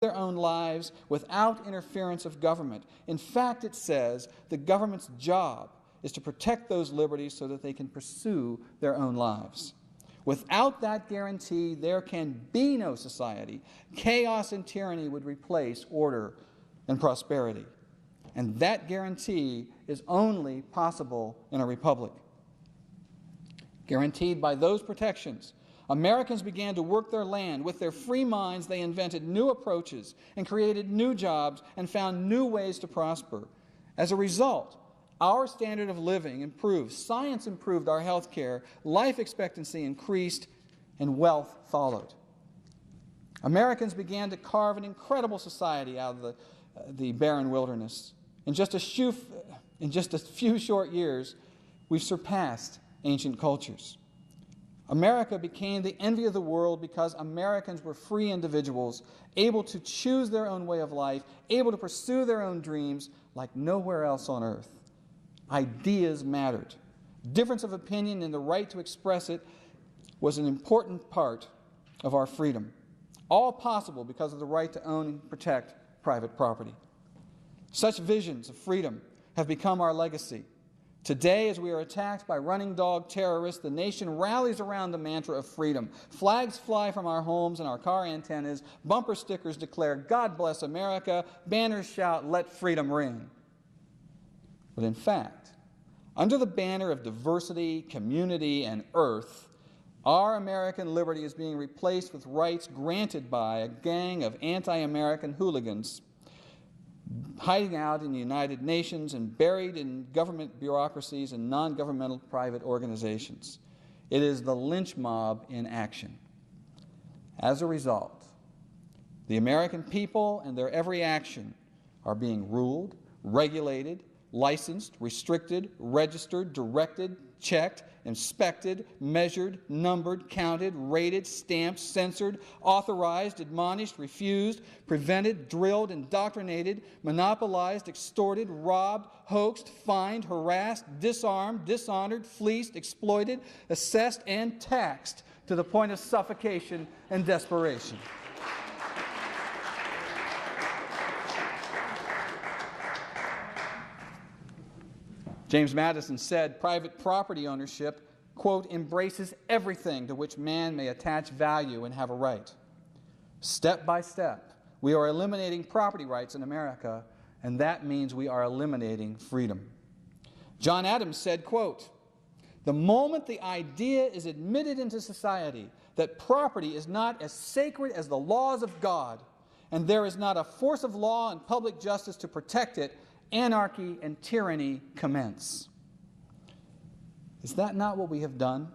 their own lives without interference of government. In fact, it says the government's job is to protect those liberties so that they can pursue their own lives. Without that guarantee, there can be no society. Chaos and tyranny would replace order and prosperity. And that guarantee is only possible in a republic. Guaranteed by those protections, Americans began to work their land. With their free minds, they invented new approaches and created new jobs and found new ways to prosper. As a result, our standard of living improved, science improved our health care, life expectancy increased, and wealth followed. Americans began to carve an incredible society out of the barren wilderness. In just a few short years, we've surpassed ancient cultures. America became the envy of the world because Americans were free individuals, able to choose their own way of life, able to pursue their own dreams like nowhere else on earth. Ideas mattered. Difference of opinion and the right to express it was an important part of our freedom. All possible because of the right to own and protect private property. Such visions of freedom have become our legacy. Today, as we are attacked by running dog terrorists, the nation rallies around the mantra of freedom. Flags fly from our homes and our car antennas. Bumper stickers declare, "God bless America." Banners shout, "Let freedom ring." But in fact, under the banner of diversity, community, and earth, our American liberty is being replaced with rights granted by a gang of anti-American hooligans hiding out in the United Nations and buried in government bureaucracies and non-governmental private organizations. It is the lynch mob in action. As a result, the American people and their every action are being ruled, regulated, licensed, restricted, registered, directed, checked, inspected, measured, numbered, counted, rated, stamped, censored, authorized, admonished, refused, prevented, drilled, indoctrinated, monopolized, extorted, robbed, hoaxed, fined, harassed, disarmed, dishonored, fleeced, exploited, assessed, and taxed to the point of suffocation and desperation. James Madison said, "Private property ownership, quote, embraces everything to which man may attach value and have a right." Step by step, we are eliminating property rights in America, and that means we are eliminating freedom. John Adams said, quote, "The moment the idea is admitted into society that property is not as sacred as the laws of God, and there is not a force of law and public justice to protect it, anarchy and tyranny commence." Is that not what we have done?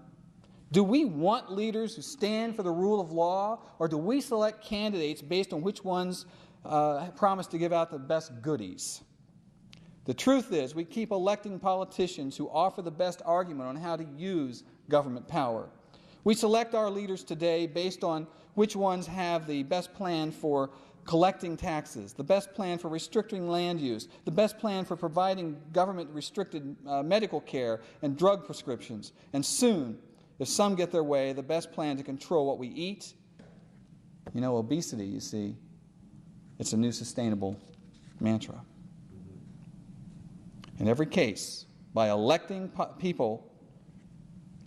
Do we want leaders who stand for the rule of law, or do we select candidates based on which ones promise to give out the best goodies? The truth is, we keep electing politicians who offer the best argument on how to use government power. We select our leaders today based on which ones have the best plan for collecting taxes, the best plan for restricting land use, the best plan for providing government-restricted medical care and drug prescriptions, and soon, if some get their way, the best plan to control what we eat. You know, obesity, you see, it's a new sustainable mantra. In every case, by electing people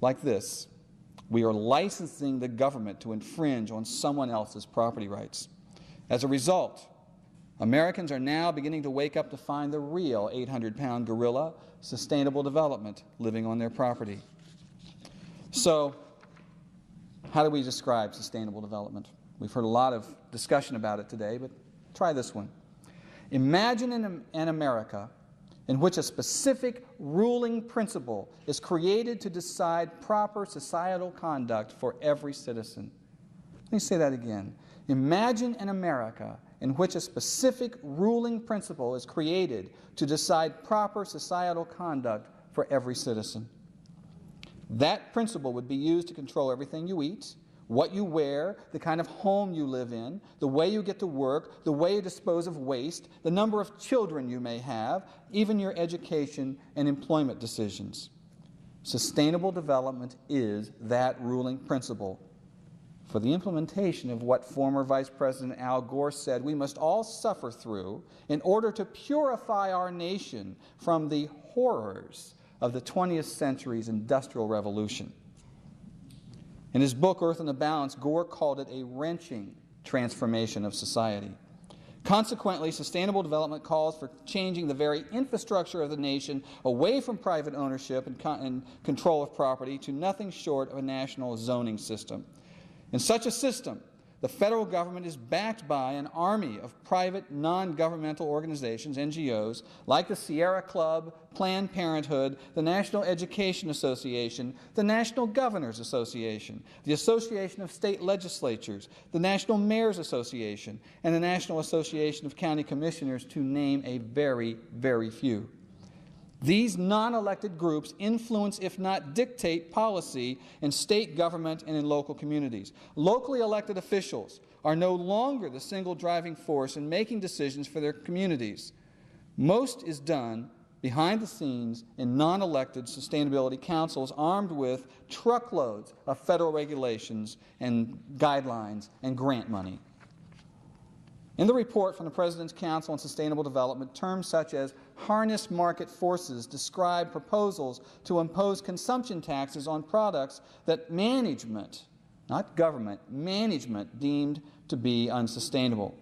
like this, we are licensing the government to infringe on someone else's property rights. As a result, Americans are now beginning to wake up to find the real 800-pound gorilla, sustainable development, living on their property. So, how do we describe sustainable development? We've heard a lot of discussion about it today, but try this one. Imagine an America in which a specific ruling principle is created to decide proper societal conduct for every citizen. Let me say that again. Imagine an America in which a specific ruling principle is created to decide proper societal conduct for every citizen. That principle would be used to control everything you eat, what you wear, the kind of home you live in, the way you get to work, the way you dispose of waste, the number of children you may have, even your education and employment decisions. Sustainable development is that ruling principle for the implementation of what former Vice President Al Gore said we must all suffer through in order to purify our nation from the horrors of the 20th century's Industrial Revolution. In his book, Earth in the Balance, Gore called it a wrenching transformation of society. Consequently, sustainable development calls for changing the very infrastructure of the nation away from private ownership and control of property to nothing short of a national zoning system. In such a system, the federal government is backed by an army of private, non-governmental organizations, NGOs, like the Sierra Club, Planned Parenthood, the National Education Association, the National Governors Association, the Association of State Legislatures, the National Mayors Association, and the National Association of County Commissioners, to name a very, very few. These non-elected groups influence, if not dictate, policy in state government and in local communities. Locally elected officials are no longer the single driving force in making decisions for their communities. Most is done behind the scenes in non-elected sustainability councils armed with truckloads of federal regulations and guidelines and grant money. In the report from the President's Council on Sustainable Development, terms such as harness market forces describe proposals to impose consumption taxes on products that management, not government, management deemed to be unsustainable.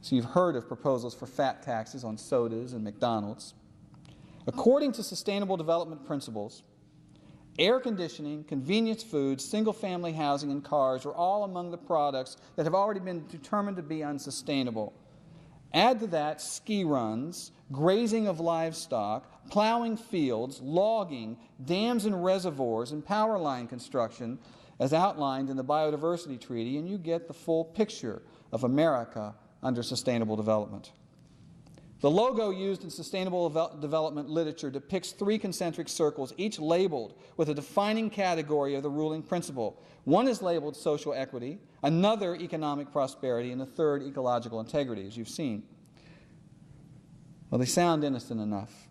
So you've heard of proposals for fat taxes on sodas and McDonald's. According to sustainable development principles, air conditioning, convenience foods, single-family housing, and cars are all among the products that have already been determined to be unsustainable. Add to that ski runs, grazing of livestock, plowing fields, logging, dams and reservoirs, and power line construction, as outlined in the Biodiversity Treaty, and you get the full picture of America under sustainable development. The logo used in sustainable development literature depicts three concentric circles, each labeled with a defining category of the ruling principle. One is labeled social equity, another economic prosperity, and the third ecological integrity, as you've seen. Well, they sound innocent enough,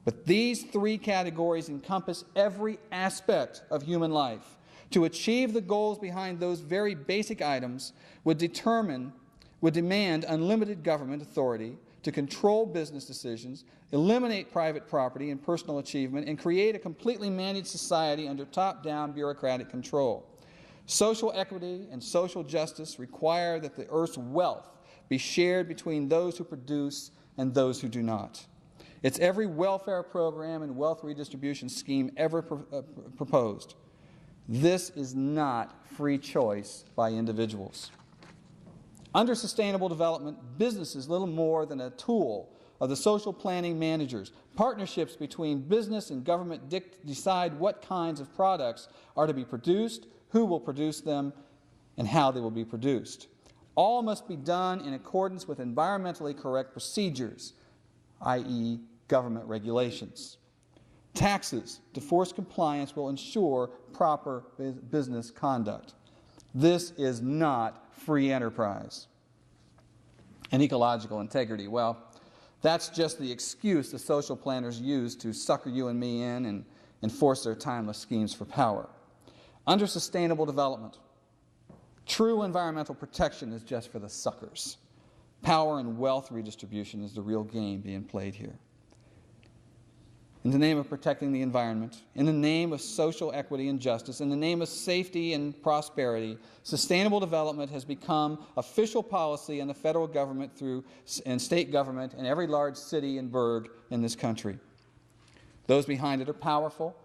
but these three categories encompass every aspect of human life. To achieve the goals behind those very basic items would demand unlimited government authority to control business decisions, eliminate private property and personal achievement, and create a completely managed society under top-down bureaucratic control. Social equity and social justice require that the Earth's wealth be shared between those who produce and those who do not. It's every welfare program and wealth redistribution scheme ever proposed. This is not free choice by individuals. Under sustainable development, business is little more than a tool of the social planning managers. Partnerships between business and government decide what kinds of products are to be produced, who will produce them, and how they will be produced. All must be done in accordance with environmentally correct procedures, i.e., government regulations. Taxes to force compliance will ensure proper business conduct. This is not free enterprise. And ecological integrity, well, that's just the excuse the social planners use to sucker you and me in and enforce their timeless schemes for power. Under sustainable development, true environmental protection is just for the suckers. Power and wealth redistribution is the real game being played here. In the name of protecting the environment, in the name of social equity and justice, in the name of safety and prosperity, sustainable development has become official policy in the federal government and state government and every large city and burg in this country. Those behind it are powerful,